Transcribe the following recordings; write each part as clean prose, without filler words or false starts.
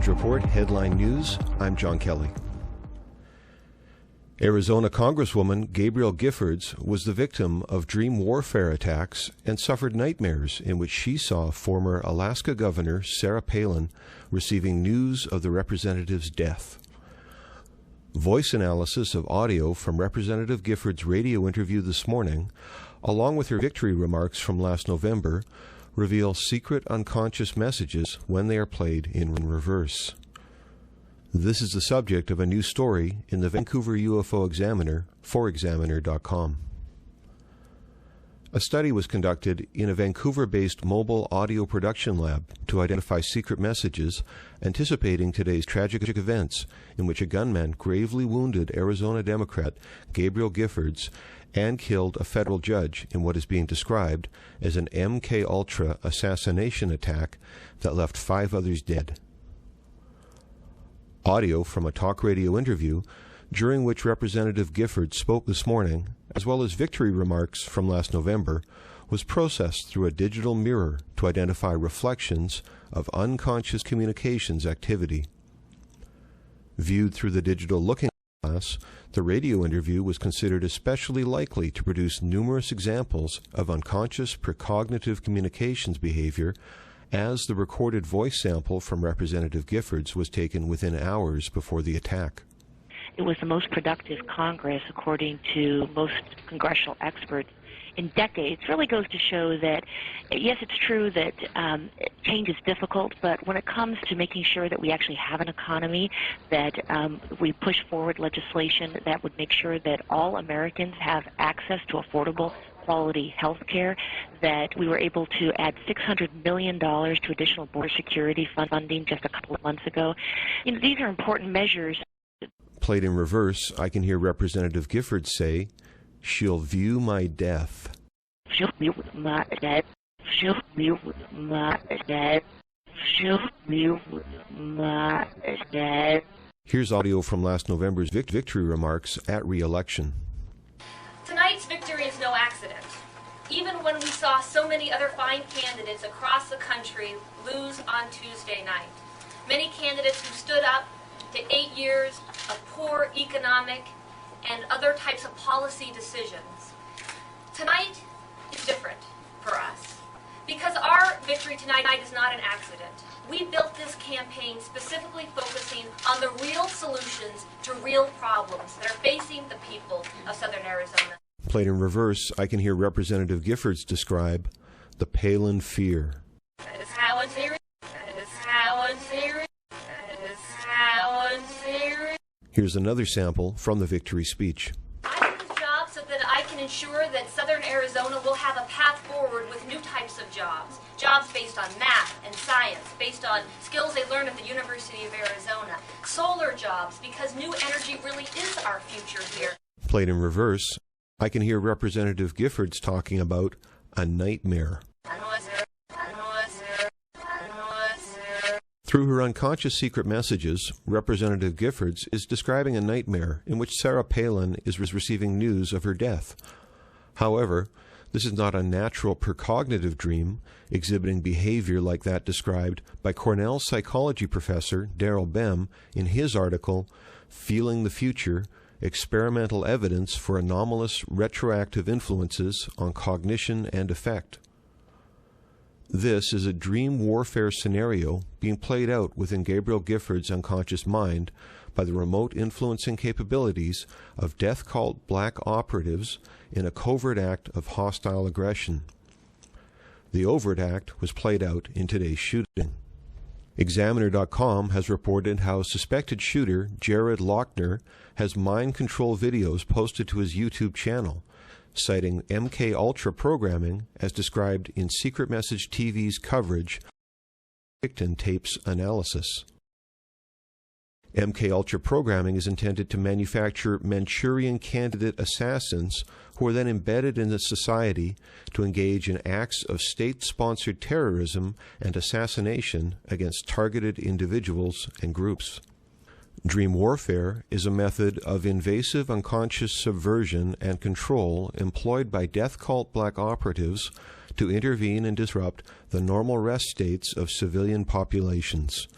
Giffords Report, Headline News. I'm Jon Kelly. Arizona Congresswoman Gabrielle Giffords was the victim of dream warfare attacks and suffered nightmares in which she saw former Alaska Governor Sarah Palin receiving news of the representative's death. Voice analysis of audio from Representative Giffords' radio interview this morning, along with her victory remarks from last November, reveal secret unconscious messages when they are played in reverse. This is the subject of a new story in the Vancouver UFO Examiner for Examiner.com. A study was conducted in a Vancouver-based mobile audio production lab to identify secret messages anticipating today's tragic events in which a gunman gravely wounded Arizona Democrat Gabrielle Giffords and killed a federal judge in what is being described as an MKULTRA assassination attack that left 5 others dead. Audio from a talk radio interview during which Representative Giffords spoke this morning, as well as victory remarks from last November, was processed through a digital mirror to identify reflections of unconscious communications activity. Viewed through the digital looking glass, the radio interview was considered especially likely to produce numerous examples of unconscious precognitive communications behavior, as the recorded voice sample from Representative Giffords was taken within hours before the attack. It was the most productive Congress, according to most congressional experts, in decades. It really goes to show that, yes, it's true that change is difficult, but when it comes to making sure that we actually have an economy, that we push forward legislation that would make sure that all Americans have access to affordable quality health care, that we were able to add $600 million to additional border security funding just a couple of months ago. You know, these are important measures. Played in reverse, I can hear Representative Giffords say, "She'll view my death." She'll view my death. She'll view my death. She'll view my death. Here's audio from last November's victory remarks at re-election. Tonight's victory is no accident. Even when we saw so many other fine candidates across the country lose on Tuesday night, many candidates who stood up to 8 years of poor economic and other types of policy decisions. Tonight is different for us because our victory tonight is not an accident. We built this campaign specifically focusing on the real solutions to real problems that are facing the people of Southern Arizona. Played in reverse, I can hear Representative Giffords describe the Palin fear. That is how it's here. That is how it's here. That is how it's here. Here's another sample from the victory speech. I did this job so that I can ensure that Southern Arizona will have a path forward with new types of jobs. Jobs based on math and science, based on skills they learned at the University of Arizona. Solar jobs, because new energy really is our future here. Played in reverse, I can hear Representative Giffords talking about a nightmare. Through her unconscious secret messages, Representative Giffords is describing a nightmare in which Sarah Palin is receiving news of her death. However, this is not a natural precognitive dream exhibiting behavior like that described by Cornell psychology professor Daryl Bem in his article, Feeling the Future, Experimental Evidence for Anomalous Retroactive Influences on Cognition and Effect. This is a dream warfare scenario being played out within Gabrielle Giffords' unconscious mind by the remote influencing capabilities of death-cult black operatives in a covert act of hostile aggression. The overt act was played out in today's shooting. Examiner.com has reported how suspected shooter Jared Lochner has mind control videos posted to his YouTube channel, citing MKULTRA programming as described in Secret Message TV's coverage of victim tapes analysis. MKULTRA programming is intended to manufacture Manchurian candidate assassins who are then embedded in the society to engage in acts of state-sponsored terrorism and assassination against targeted individuals and groups. Dream warfare is a method of invasive unconscious subversion and control employed by death cult black operatives to intervene and disrupt the normal rest states of civilian populations.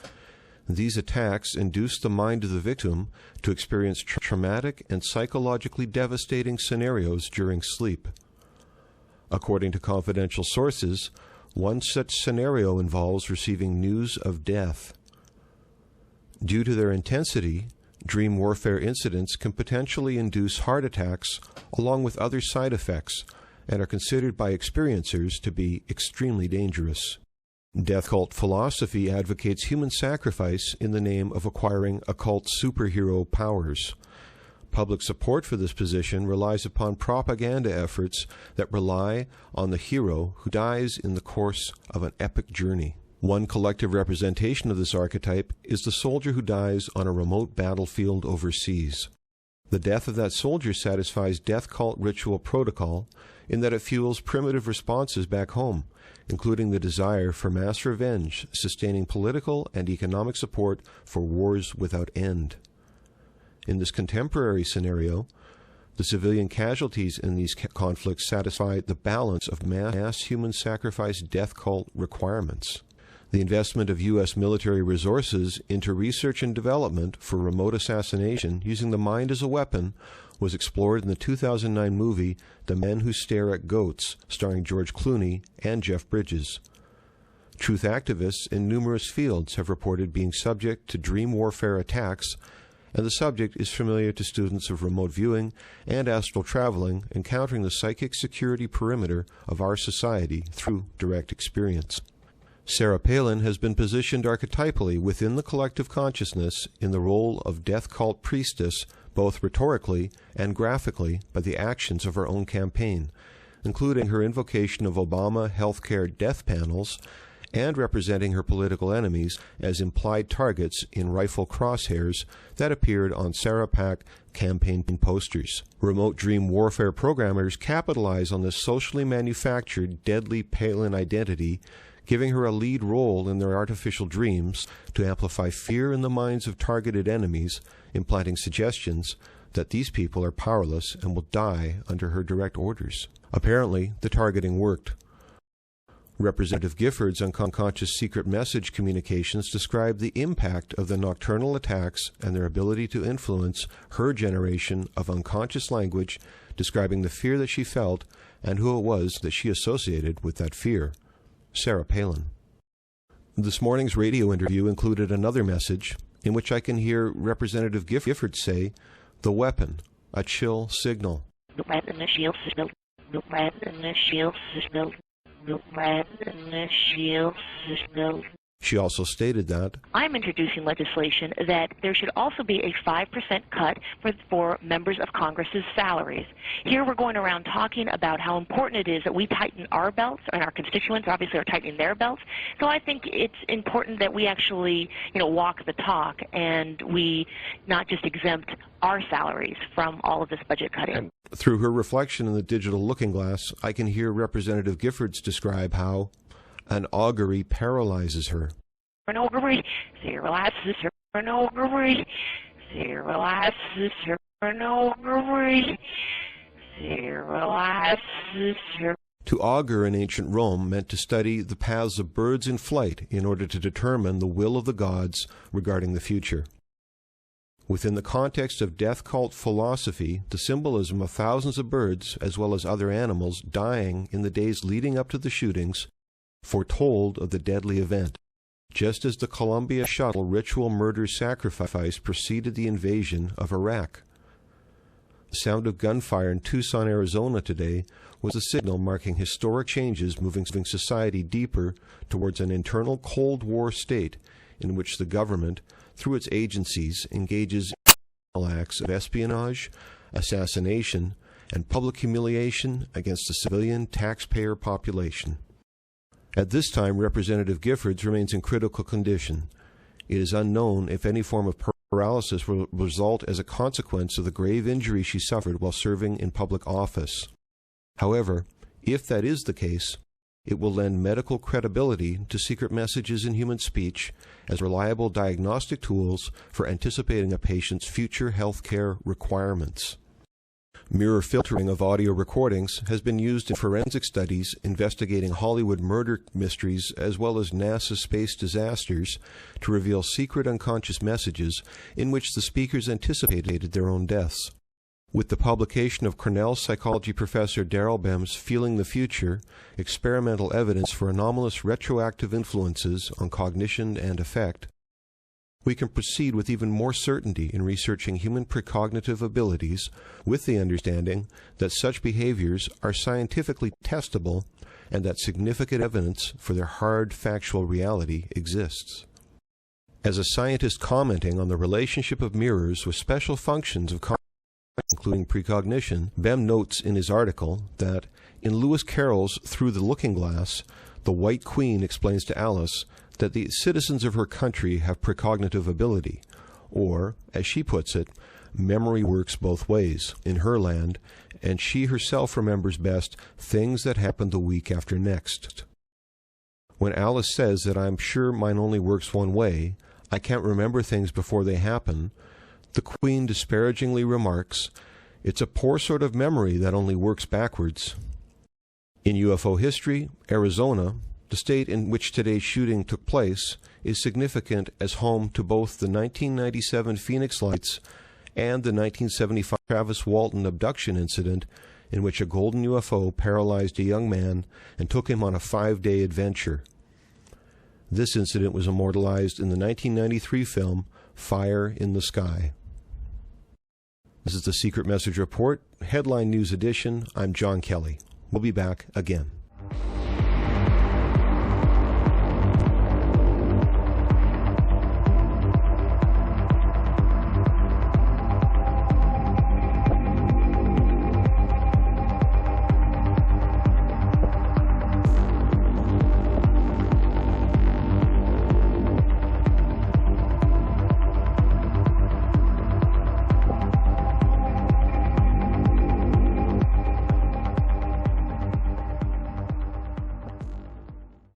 These attacks induce the mind of the victim to experience traumatic and psychologically devastating scenarios during sleep. According to confidential sources, one such scenario involves receiving news of death. Due to their intensity, dream warfare incidents can potentially induce heart attacks along with other side effects and are considered by experiencers to be extremely dangerous. Death cult philosophy advocates human sacrifice in the name of acquiring occult superhero powers. Public support for this position relies upon propaganda efforts that rely on the hero who dies in the course of an epic journey. One collective representation of this archetype is the soldier who dies on a remote battlefield overseas. The death of that soldier satisfies death cult ritual protocol in that it fuels primitive responses back home, including the desire for mass revenge, sustaining political and economic support for wars without end. In this contemporary scenario, the civilian casualties in these conflicts satisfy the balance of mass human sacrifice death cult requirements. The investment of U.S. military resources into research and development for remote assassination using the mind as a weapon was explored in the 2009 movie The Men Who Stare at Goats, starring George Clooney and Jeff Bridges. Truth activists in numerous fields have reported being subject to dream warfare attacks, and the subject is familiar to students of remote viewing and astral traveling, encountering the psychic security perimeter of our society through direct experience. Sarah Palin has been positioned archetypally within the collective consciousness in the role of death cult priestess, both rhetorically and graphically by the actions of her own campaign, including her invocation of Obama healthcare death panels and representing her political enemies as implied targets in rifle crosshairs that appeared on Sarah PAC campaign posters. Remote dream warfare programmers capitalize on this socially manufactured deadly Palin identity, giving her a lead role in their artificial dreams to amplify fear in the minds of targeted enemies, implanting suggestions that these people are powerless and will die under her direct orders. Apparently, the targeting worked. Representative Giffords' unconscious secret message communications describe the impact of the nocturnal attacks and their ability to influence her generation of unconscious language, describing the fear that she felt and who it was that she associated with that fear. Sarah Palin. This morning's radio interview included another message in which I can hear Representative Giffords say, "The weapon, a chill signal." The weapon, the shield signal. The weapon, the shield signal. The weapon, the shield signal. She also stated that I'm introducing legislation that there should also be a 5% cut for members of Congress's salaries. Here we're going around talking about how important it is that we tighten our belts, and our constituents obviously are tightening their belts. So I think it's important that we actually, walk the talk, and we not just exempt our salaries from all of this budget cutting. And through her reflection in the digital looking glass, I can hear Representative Giffords describe how an augury paralyzes her. An augury paralyzes her. An augury paralyzes her. An augury paralyzes her. To augur in ancient Rome meant to study the paths of birds in flight in order to determine the will of the gods regarding the future. Within the context of death cult philosophy, the symbolism of thousands of birds, as well as other animals, dying in the days leading up to the shootings, foretold of the deadly event, just as the Columbia shuttle ritual murder sacrifice preceded the invasion of Iraq. The sound of gunfire in Tucson, Arizona today was a signal marking historic changes moving society deeper towards an internal Cold War state in which the government, through its agencies, engages in acts of espionage, assassination, and public humiliation against the civilian taxpayer population. At this time, Representative Giffords remains in critical condition. It is unknown if any form of paralysis will result as a consequence of the grave injury she suffered while serving in public office. However, if that is the case, it will lend medical credibility to secret messages in human speech as reliable diagnostic tools for anticipating a patient's future health care requirements. Mirror filtering of audio recordings has been used in forensic studies investigating Hollywood murder mysteries as well as NASA space disasters to reveal secret unconscious messages in which the speakers anticipated their own deaths. With the publication of Cornell psychology professor Darrell Bem's Feeling the Future, experimental evidence for anomalous retroactive influences on cognition and affect, we can proceed with even more certainty in researching human precognitive abilities with the understanding that such behaviors are scientifically testable and that significant evidence for their hard factual reality exists. As a scientist commenting on the relationship of mirrors with special functions of consciousness, including precognition, Bem notes in his article that in Lewis Carroll's Through the Looking Glass, the White Queen explains to Alice that the citizens of her country have precognitive ability, or, as she puts it, memory works both ways in her land, and she herself remembers best things that happened the week after next. When Alice says that I'm sure mine only works one way, I can't remember things before they happen, the Queen disparagingly remarks, it's a poor sort of memory that only works backwards. In UFO history, Arizona, the state in which today's shooting took place, is significant as home to both the 1997 Phoenix Lights and the 1975 Travis Walton abduction incident in which a golden UFO paralyzed a young man and took him on a 5-day adventure. This incident was immortalized in the 1993 film Fire in the Sky. This is the Secret Message Report, Headline News Edition. I'm Jon Kelly. We'll be back again.